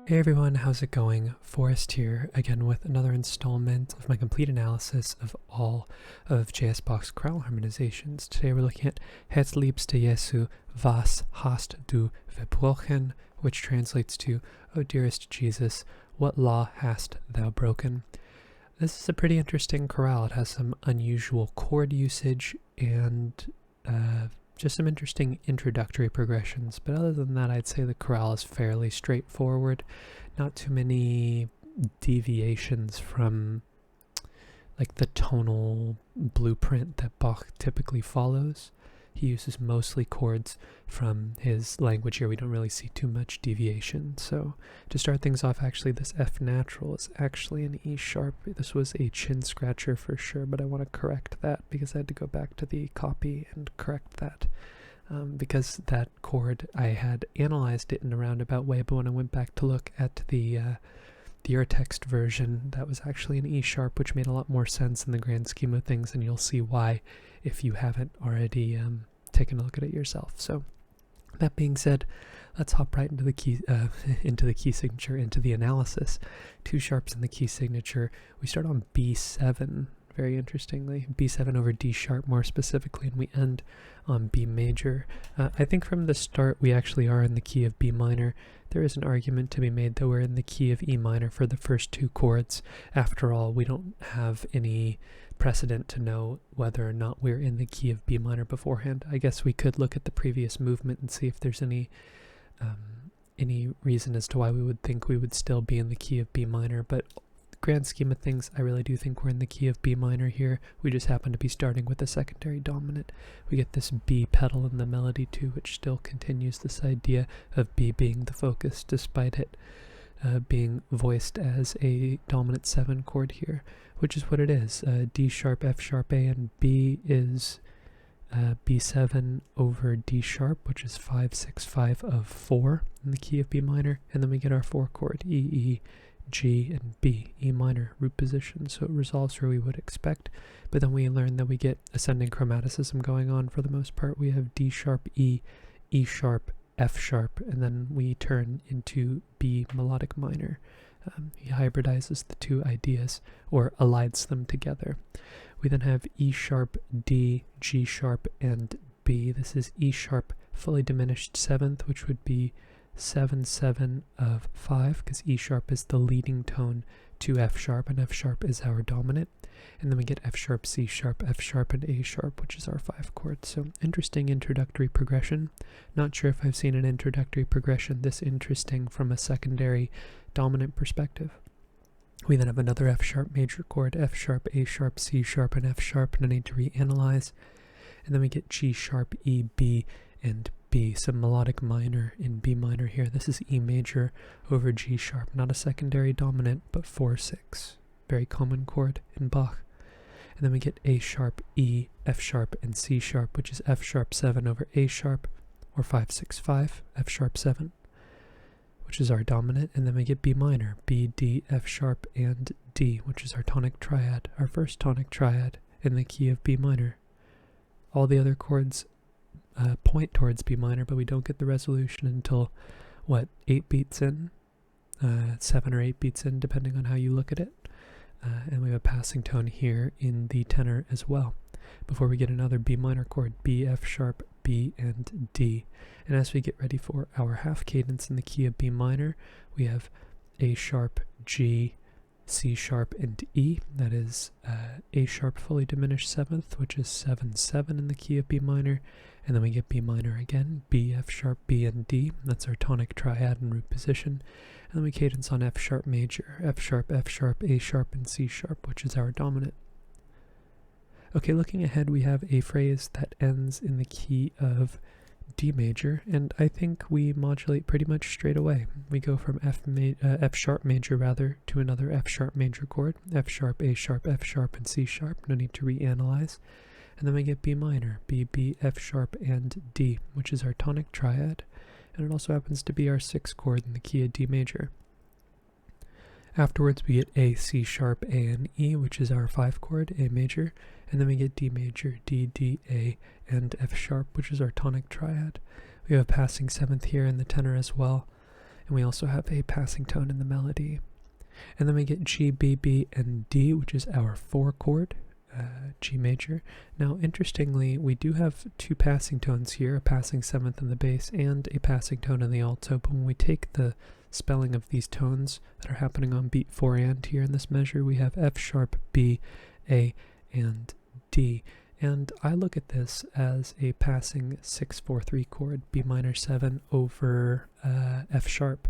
Hey everyone, how's it going? Forrest here, again with another installment of my complete analysis of all of J.S. Bach's chorale harmonizations. Today we're looking at Het liebste Jesu, was hast du verbrochen, which translates to, O dearest Jesus, what law hast thou broken? This is a pretty interesting chorale. It has some unusual chord usage and just some interesting introductory progressions, but other than that, I'd say the chorale is fairly straightforward. Not too many deviations from like the tonal blueprint that Bach typically follows. He uses mostly chords from his language here. We don't really see too much deviation. So to start things off, actually this F natural is actually an E sharp. This was a chin scratcher for sure, but I want to correct that because I had to go back to the copy and correct that. Because that chord, I had analyzed it in a roundabout way, but when I went back to look at the text version, that was actually an E sharp, which made a lot more sense in the grand scheme of things, and you'll see why if you haven't already taken a look at it yourself. So that being said, let's hop right into the key signature, into the analysis. Two sharps in the key signature. We start on B7, very interestingly, B7 over D sharp more specifically, and we end on B major. I think from the start we actually are in the key of B minor. There is an argument to be made that we're in the key of E minor for the first two chords. After all, we don't have any precedent to know whether or not we're in the key of B minor beforehand. I guess we could look at the previous movement and see if there's any reason as to why we would think we would still be in the key of B minor, but grand scheme of things, I really do think we're in the key of B minor here. We just happen to be starting with a secondary dominant. We get this B pedal in the melody too, which still continues this idea of B being the focus, despite it being voiced as a dominant 7 chord here, which is what it is. D sharp, F sharp, A, and B is B7 over D sharp, which is 5, 6, 5 of 4 in the key of B minor, and then we get our 4 chord, E, E, G, and B, E minor root position, so it resolves where we would expect, but then we learn that we get ascending chromaticism going on. For the most part, we have D sharp, E, E sharp, F sharp, and then we turn into B melodic minor. He hybridizes the two ideas, or elides them together. We then have E sharp, D, G sharp, and B. This is E sharp fully diminished 7th, which would be 7, 7 of 5, because E sharp is the leading tone to F sharp, and F sharp is our dominant. And then we get F sharp, C sharp, F sharp, and A sharp, which is our 5 chord. So interesting introductory progression. Not sure if I've seen an introductory progression this interesting from a secondary dominant perspective. We then have another F sharp major chord, F sharp, A sharp, C sharp, and F sharp, and I need to reanalyze. And then we get G sharp, E, B, and B, some melodic minor in B minor here. This is E major over G sharp, not a secondary dominant, but 4-6. Very common chord in Bach. And then we get A sharp, E, F sharp, and C sharp, which is F sharp 7 over A sharp, or 5-6-5, F sharp 7, which is our dominant. And then we get B minor, B, D, F sharp, and D, which is our tonic triad, our first tonic triad in the key of B minor. All the other chords point towards B minor, but we don't get the resolution until, 8 beats in? 7 or 8 beats in, depending on how you look at it. And we have a passing tone here in the tenor as well, before we get another B minor chord, B, F sharp, B, and D. And as we get ready for our half cadence in the key of B minor, we have A sharp, G, C sharp, and E. That is A sharp fully diminished 7th, which is 7-7 in the key of B minor. And then we get B minor again, B, F sharp, B, and D. That's our tonic triad and root position. And then we cadence on F sharp major, F sharp, A sharp, and C sharp, which is our dominant. Okay, looking ahead, we have a phrase that ends in the key of D major, and I think we modulate pretty much straight away. We go from F sharp major to another F sharp major chord, F sharp, A sharp, F sharp, and C sharp. No need to reanalyze. And then we get B minor, B, B, F sharp, and D, which is our tonic triad, and it also happens to be our 6th chord in the key of D major. Afterwards, we get A, C sharp, A, and E, which is our 5 chord, A major, and then we get D major, D, D, A, and F sharp, which is our tonic triad. We have a passing 7th here in the tenor as well, and we also have a passing tone in the melody. And then we get G, B, B, and D, which is our 4 chord, G major. Now, interestingly, we do have 2 passing tones here, a passing 7th in the bass and a passing tone in the alto, but when we take the spelling of these tones that are happening on beat 4 and here in this measure, we have F sharp, B, A, and D. And I look at this as a passing 6-4-3 chord, B minor 7 over F sharp,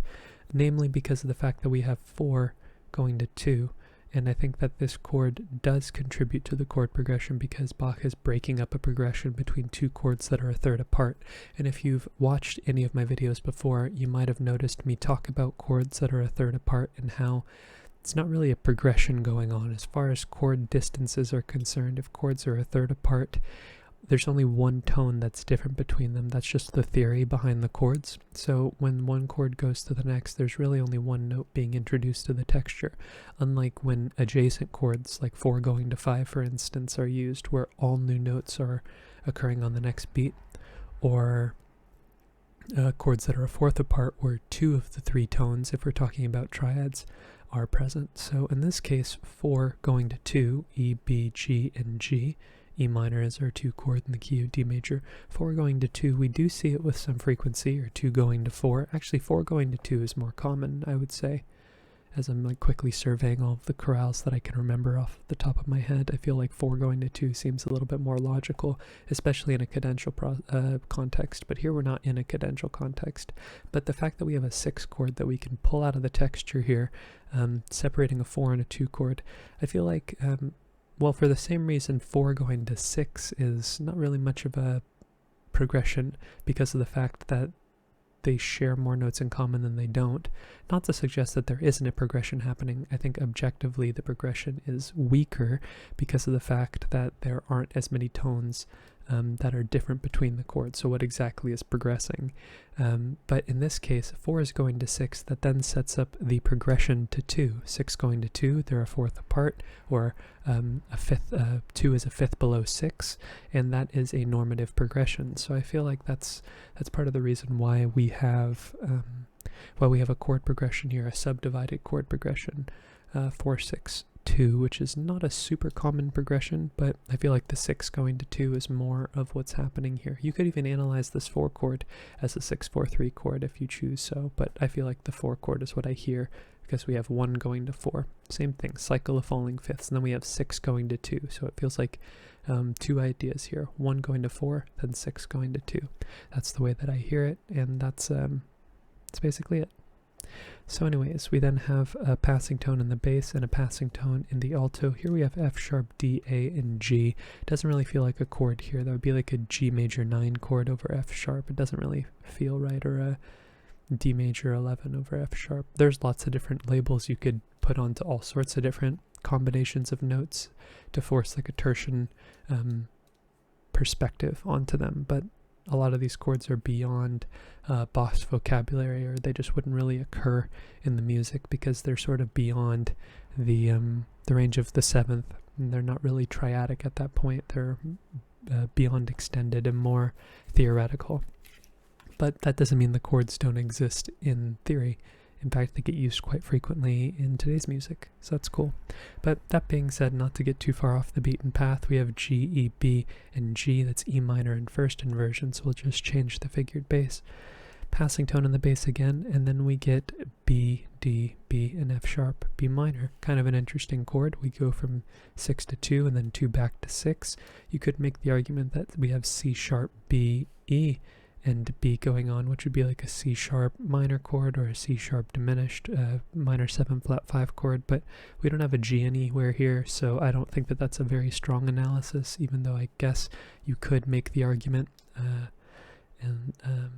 namely because of the fact that we have 4 going to 2. And I think that this chord does contribute to the chord progression because Bach is breaking up a progression between 2 chords that are a third apart. And if you've watched any of my videos before, you might have noticed me talk about chords that are a third apart and how it's not really a progression going on. As far as chord distances are concerned, if chords are a third apart, there's only one tone that's different between them. That's just the theory behind the chords. So when one chord goes to the next, there's really only one note being introduced to the texture. Unlike when adjacent chords, like 4 going to 5, for instance, are used, where all new notes are occurring on the next beat, or chords that are a fourth apart, where 2 of the 3 tones, if we're talking about triads, are present. So in this case, 4 going to 2, E, B, G, and G. E minor is our 2 chord in the key of D major. 4 going to 2, we do see it with some frequency, or 2 going to 4. Actually, 4 going to 2 is more common, I would say. As I'm like quickly surveying all of the chorales that I can remember off the top of my head, I feel like 4 going to 2 seems a little bit more logical, especially in a cadential context. But here we're not in a cadential context. But the fact that we have a 6 chord that we can pull out of the texture here, separating a 4 and a 2 chord, I feel like well, for the same reason 4 going to 6 is not really much of a progression because of the fact that they share more notes in common than they don't. Not to suggest that there isn't a progression happening. I think objectively the progression is weaker because of the fact that there aren't as many tones that are different between the chords. So what exactly is progressing? But in this case, 4 is going to 6. That then sets up the progression to 2. 6 going to 2, they're a fourth apart, or a fifth. 2 is a fifth below 6, and that is a normative progression. So I feel like that's part of the reason why we have a chord progression here, a subdivided chord progression, 4, 6, 2, which is not a super common progression, but I feel like the 6 going to 2 is more of what's happening here. You could even analyze this 4 chord as a 6-4-3 chord if you choose so, but I feel like the 4 chord is what I hear because we have 1 going to 4. Same thing, cycle of falling fifths, and then we have 6 going to 2, so it feels like 2 ideas here, 1 going to 4, then 6 going to 2. That's the way that I hear it, and that's basically it. So anyways, we then have a passing tone in the bass and a passing tone in the alto. Here we have F sharp, D, A, and G. It doesn't really feel like a chord here. That would be like a G major 9 chord over F sharp. It doesn't really feel right, or a D major 11 over F sharp. There's lots of different labels you could put onto all sorts of different combinations of notes to force like a tertian perspective onto them, but a lot of these chords are beyond Bach's vocabulary, or they just wouldn't really occur in the music because they're sort of beyond the range of the 7th, and they're not really triadic at that point. They're beyond extended and more theoretical. But that doesn't mean the chords don't exist in theory. In fact, they get used quite frequently in today's music, so that's cool. But that being said, not to get too far off the beaten path, we have G, E, B, and G. That's E minor in first inversion, so we'll just change the figured bass. Passing tone in the bass again, and then we get B, D, B, and F sharp, B minor. Kind of an interesting chord. We go from 6 to 2, and then 2 back to 6. You could make the argument that we have C sharp, B, E, and B going on, which would be like a C sharp minor chord or a C sharp diminished minor 7 flat 5 chord, but we don't have a G anywhere here, so I don't think that that's a very strong analysis, even though I guess you could make the argument.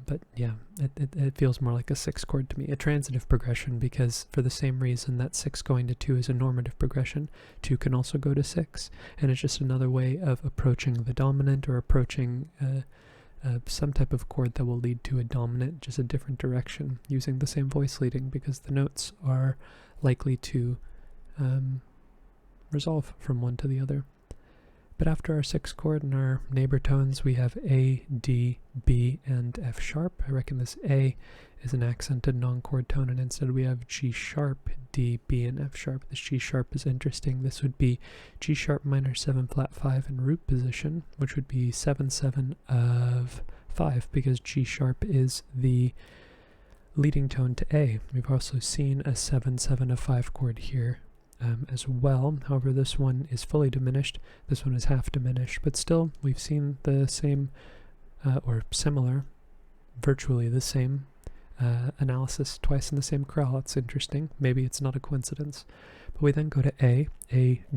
But yeah, it feels more like a 6 chord to me, a transitive progression, because for the same reason that 6 going to 2 is a normative progression, 2 can also go to 6, and it's just another way of approaching the dominant, or approaching some type of chord that will lead to a dominant, just a different direction, using the same voice leading, because the notes are likely to resolve from one to the other. But after our 6th chord and our neighbor tones, we have A, D, B, and F sharp. I reckon this A is an accented non-chord tone, and instead we have G sharp, D, B, and F sharp. This G sharp is interesting. This would be G sharp minor 7 flat 5 in root position, which would be 7 7 of 5, because G sharp is the leading tone to A. We've also seen a 7 7 of 5 chord here as well. However, this one is fully diminished. This one is half diminished, but still we've seen the same or similar, virtually the same analysis twice in the same chorale. It's interesting. Maybe it's not a coincidence. But we then go to A,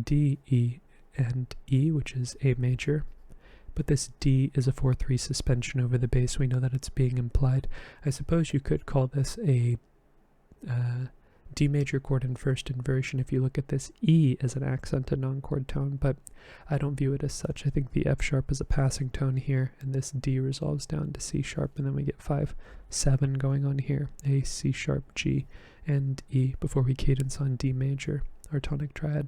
D, E, and E, which is A major. But this D is a 4-3 suspension over the bass. We know that it's being implied. I suppose you could call this a D major chord in first inversion if you look at this E as an accented non-chord tone, but I don't view it as such. I think the F sharp is a passing tone here, and this D resolves down to C sharp, and then we get 5 7 going on here, A, C sharp, G, and E before we cadence on D major, our tonic triad.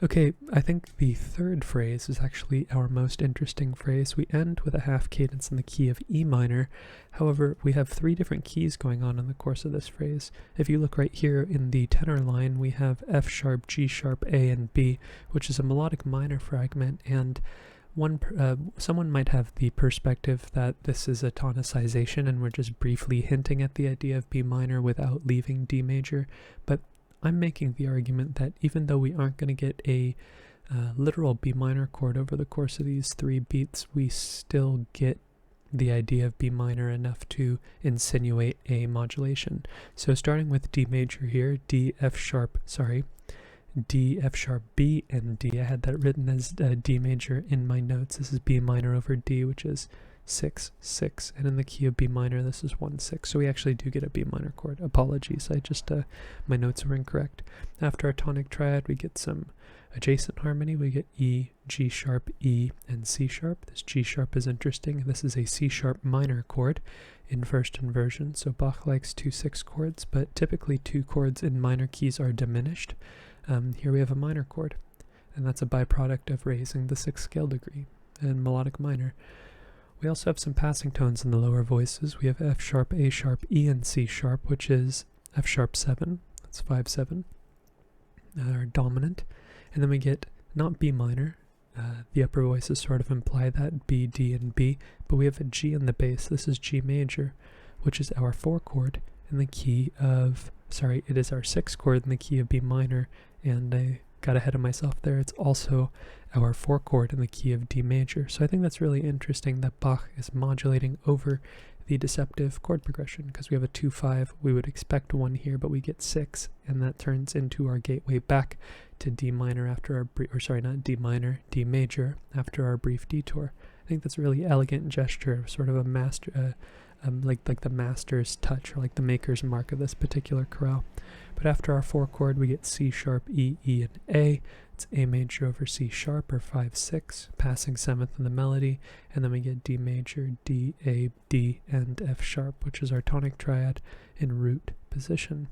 Okay, I think the third phrase is actually our most interesting phrase. We end with a half cadence in the key of E minor. However, we have 3 different keys going on in the course of this phrase. If you look right here in the tenor line, we have F sharp, G sharp, A, and B, which is a melodic minor fragment, and someone might have the perspective that this is a tonicization and we're just briefly hinting at the idea of B minor without leaving D major, but I'm making the argument that even though we aren't going to get a literal B minor chord over the course of these 3 beats, we still get the idea of B minor enough to insinuate a modulation. So starting with D major here, D, F sharp, B, and D. I had that written as D major in my notes. This is B minor over D, which is 6 6, and in the key of B minor this is 1 6, so we actually do get a B minor chord. Apologies, I just my notes were incorrect. After our tonic triad we get some adjacent harmony. We get E, G sharp, E, and C sharp. This G sharp is interesting. This is a C sharp minor chord in first inversion, so Bach likes 2 6 chords, but typically 2 chords in minor keys are diminished. Here we have a minor chord, and that's a byproduct of raising the 6th scale degree in melodic minor. We also have some passing tones in the lower voices. We have F sharp, A sharp, E, and C sharp, which is F sharp 7. That's 5 7, our dominant. And then we get not B minor. The upper voices sort of imply that, B, D, and B, but we have a G in the bass. This is G major, which is our 4 chord in the key of, it is our 6 chord in the key of B minor, and I got ahead of myself there. It's also our 4 chord in the key of D major. So I think that's really interesting that Bach is modulating over the deceptive chord progression, because we have a 2-5. We would expect 1 here, but we get 6, and that turns into our gateway back to D minor after our D major after our brief detour. I think that's a really elegant gesture, sort of a master, like the master's touch, or like the maker's mark of this particular chorale. But after our 4 chord, we get C sharp, E, E, and A. It's A major over C sharp, or 5 6, passing 7th in the melody, and then we get D major, D, A, D, and F sharp, which is our tonic triad in root position.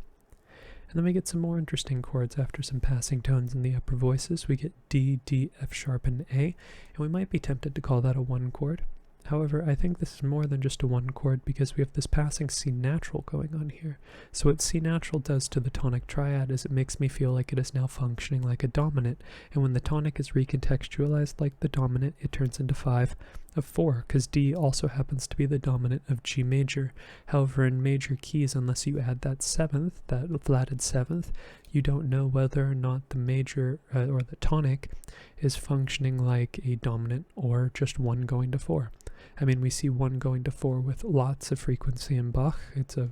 And then we get some more interesting chords after some passing tones in the upper voices. We get D, D, F sharp, and A, and we might be tempted to call that a 1 chord. However, I think this is more than just a 1 chord, because we have this passing C natural going on here. So what C natural does to the tonic triad is it makes me feel like it is now functioning like a dominant, and when the tonic is recontextualized like the dominant, it turns into 5 of 4, because D also happens to be the dominant of G major. However, in major keys, unless you add that 7th, that flatted 7th, you don't know whether or not the major or the tonic is functioning like a dominant or just 1 going to 4. I mean, we see 1 going to 4 with lots of frequency in Bach. It's a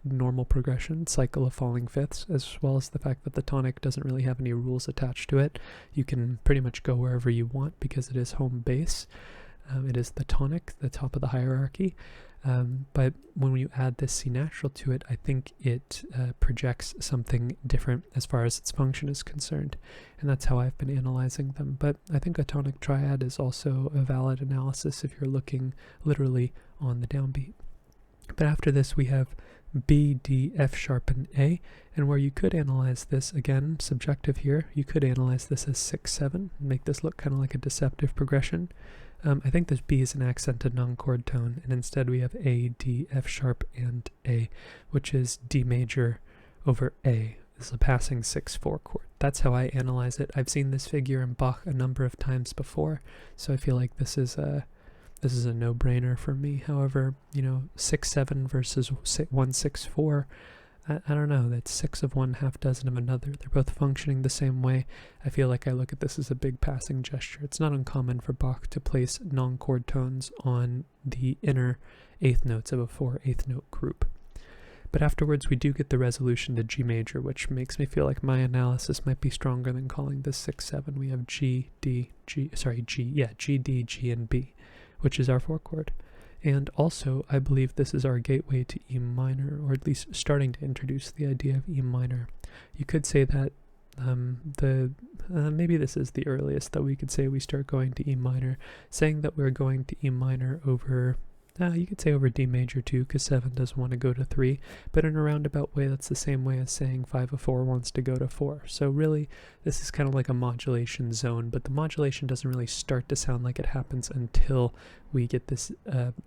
normal progression, cycle of falling fifths, as well as the fact that the tonic doesn't really have any rules attached to it. You can pretty much go wherever you want because it is home base. It is the tonic, the top of the hierarchy. But when you add this C natural to it, I think it projects something different as far as its function is concerned. And that's how I've been analyzing them. But I think a tonic triad is also a valid analysis if you're looking literally on the downbeat. But after this, we have B, D, F sharp, and A. And where you could analyze this, again, subjective here, you could analyze this as 6-7 and make this look kind of like a deceptive progression. I think this B is an accented non-chord tone, and instead we have A, D, F sharp, and A, which is D major over A. This is a passing 6-4 chord. That's how I analyze it. I've seen this figure in Bach a number of times before, so I feel like this is a no-brainer for me. However, 6-7 versus 1-6-4, I don't know, that's 6 of one, half dozen of another. They're both functioning the same way. I feel like I look at this as a big passing gesture. It's not uncommon for Bach to place non-chord tones on the inner eighth notes of a 4/8 note group. But afterwards we do get the resolution to G major, which makes me feel like my analysis might be stronger than calling this 6-7. We have G, D, G, G, D, G, and B, which is our 4 chord. And also, I believe this is our gateway to E minor, or at least starting to introduce the idea of E minor. You could say that maybe this is the earliest that we could say we start going to E minor, saying that we're going to E minor over, you could say over D major too, because 7 doesn't want to go to 3, but in a roundabout way, that's the same way as saying 5 of 4 wants to go to 4. So really, this is kind of like a modulation zone, but the modulation doesn't really start to sound like it happens until we get this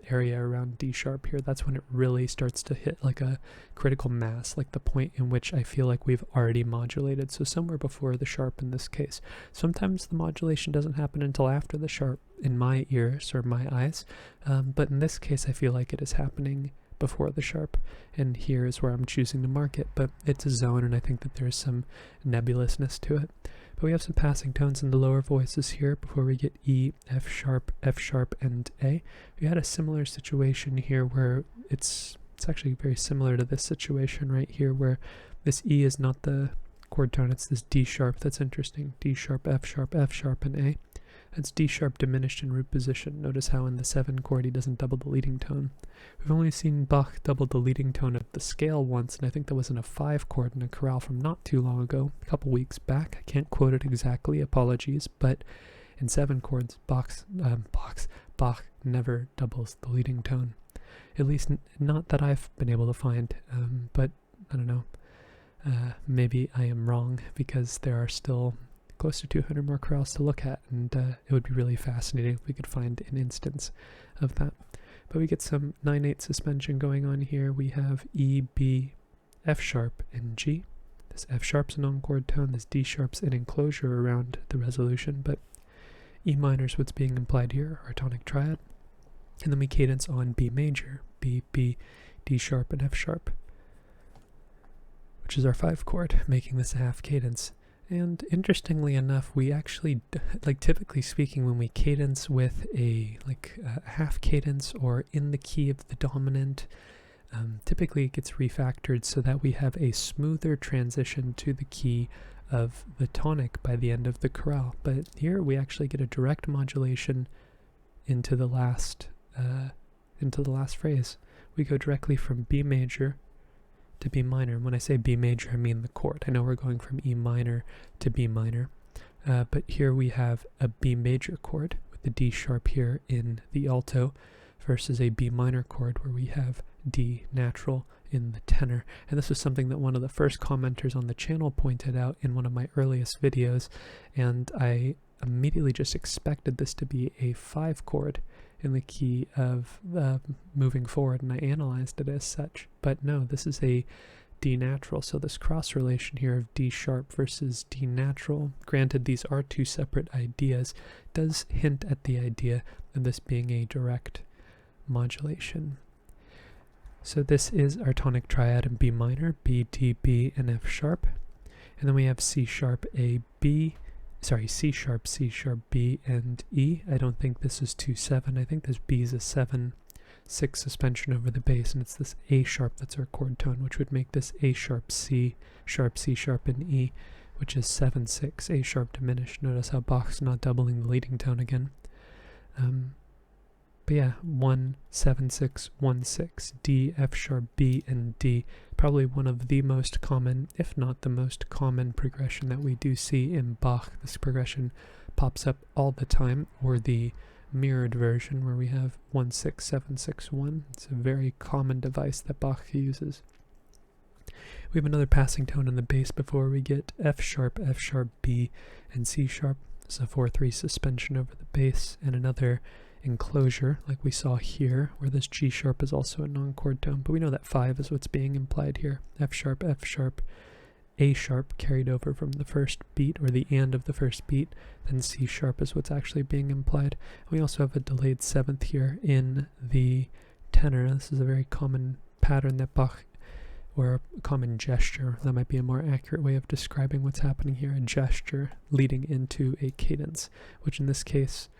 area around D sharp here. That's when it really starts to hit like a critical mass, like the point in which I feel like we've already modulated, so somewhere before the sharp in this case. Sometimes the modulation doesn't happen until after the sharp in my ears or my eyes, but in this case I feel like it is happening before the sharp, and here is where I'm choosing to mark it, but it's a zone and I think that there's some nebulousness to it. But we have some passing tones in the lower voices here before we get E, F sharp, and A. We had a similar situation here where it's actually very similar to this situation right here, where this E is not the chord tone, it's this D sharp. That's interesting. D sharp, F sharp, and A. That's D sharp diminished in root position. Notice how in the 7 chord he doesn't double the leading tone. We've only seen Bach double the leading tone of the scale once, and I think that was in a 5 chord in a chorale from not too long ago, a couple weeks back. I can't quote it exactly, apologies, but in 7 chords, Bach never doubles the leading tone. At least not that I've been able to find, but I don't know. Maybe I am wrong, because there are still close to 200 more chorales to look at, and it would be really fascinating if we could find an instance of that. But we get some 9/8 suspension going on here. We have E, B, F sharp, and G. This F sharp's a non-chord tone, this D sharp's an enclosure around the resolution, but E minor's what's being implied here, our tonic triad. And then we cadence on B major, B, B, D sharp, and F sharp, which is our 5 chord, making this a half cadence. And interestingly enough, we actually, like typically speaking, when we cadence with a half cadence or in the key of the dominant, typically it gets refactored so that we have a smoother transition to the key of the tonic by the end of the chorale. But here we actually get a direct modulation into the last phrase. We go directly from B major to B minor. When I say B major, I mean the chord. I know we're going from E minor to B minor, but here we have a B major chord with the D sharp here in the alto versus a B minor chord where we have D natural in the tenor. And this was something that one of the first commenters on the channel pointed out in one of my earliest videos, and I immediately just expected this to be a 5 chord in the key of moving forward, and I analyzed it as such. But no, this is a D natural, so this cross relation here of D sharp versus D natural, granted these are 2 separate ideas, does hint at the idea of this being a direct modulation. So this is our tonic triad in B minor, B, D, B, and F sharp. And then we have C sharp, A, B, C sharp, B, and E. I don't think this is 2-7. I think this B is a 7/6 suspension over the bass, and it's this A sharp that's our chord tone, which would make this A sharp, C sharp, and E, which is 7/6, A sharp diminished. Notice how Bach's not doubling the leading tone again. But yeah, 1-7-6-1-6, D, F sharp, B, and D. Probably one of the most common, if not the most common progression that we do see in Bach. This progression pops up all the time, or the mirrored version where we have 1-6-7-6-1. It's a very common device that Bach uses. We have another passing tone in the bass before we get F sharp, B, and C sharp. It's a 4-3 suspension over the bass, and another enclosure like we saw here, where this G sharp is also a non-chord tone, but we know that 5 is what's being implied here. F sharp, A sharp carried over from the first beat, or the and of the first beat, then C sharp is what's actually being implied. We also have a delayed 7th here in the tenor. This is a very common pattern that Bach, or a common gesture, that might be a more accurate way of describing what's happening here, a gesture leading into a cadence, which in this case,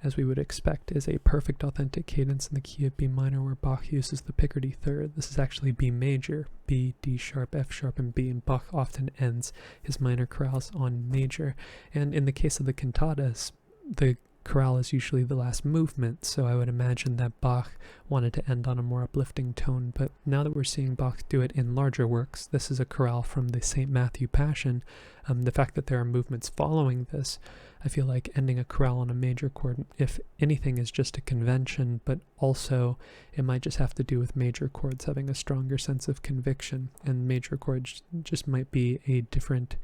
as we would expect, is a perfect authentic cadence in the key of B minor, where Bach uses the Picardy third. This is actually B major, B, D sharp, F sharp, and B, and Bach often ends his minor chorales on major. And in the case of the cantatas, the chorale is usually the last movement, so I would imagine that Bach wanted to end on a more uplifting tone. But now that we're seeing Bach do it in larger works, this is a chorale from the St. Matthew Passion, the fact that there are movements following this, I feel like ending a chorale on a major chord, if anything, is just a convention, but also it might just have to do with major chords having a stronger sense of conviction, and major chords just might be a different,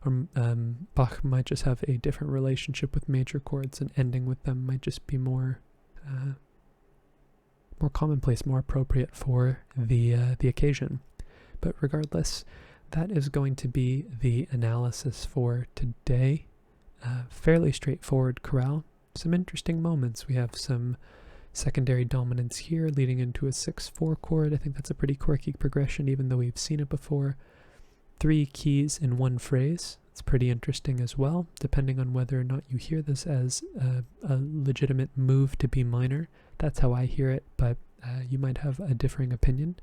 or Bach might just have a different relationship with major chords, and ending with them might just be more commonplace, more appropriate for the occasion. But regardless, that is going to be the analysis for today. Fairly straightforward chorale. Some interesting moments. We have some secondary dominance here leading into a 6-4 chord. I think that's a pretty quirky progression, even though we've seen it before. 3 keys in one phrase. It's pretty interesting as well, depending on whether or not you hear this as a legitimate move to B minor. That's how I hear it, but you might have a differing opinion.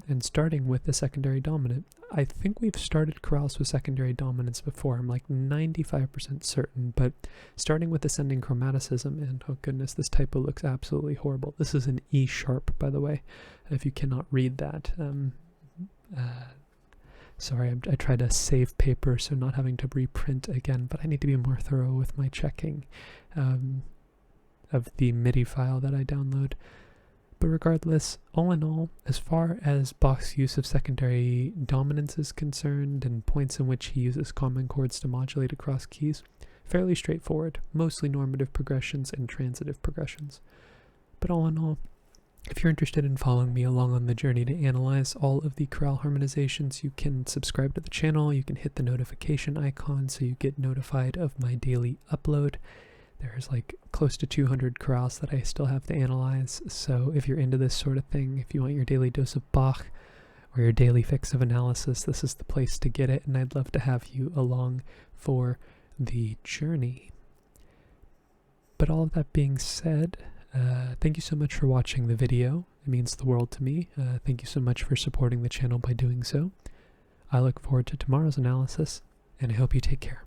And starting with the secondary dominant. I think we've started chorales with secondary dominance before. I'm like 95% certain, but starting with ascending chromaticism, and oh goodness, this typo looks absolutely horrible. This is an E sharp, by the way, if you cannot read that. Sorry, I tried to save paper, so not having to reprint again, but I need to be more thorough with my checking of the MIDI file that I download. But regardless, all in all, as far as Bach's use of secondary dominance is concerned, and points in which he uses common chords to modulate across keys, fairly straightforward, mostly normative progressions and transitive progressions. But all in all, if you're interested in following me along on the journey to analyze all of the chorale harmonizations, you can subscribe to the channel, you can hit the notification icon so you get notified of my daily upload. There's like close to 200 chorales that I still have to analyze, so if you're into this sort of thing, if you want your daily dose of Bach or your daily fix of analysis, this is the place to get it, and I'd love to have you along for the journey. But all of that being said, thank you so much for watching the video. It means the world to me. Thank you so much for supporting the channel by doing so. I look forward to tomorrow's analysis, and I hope you take care.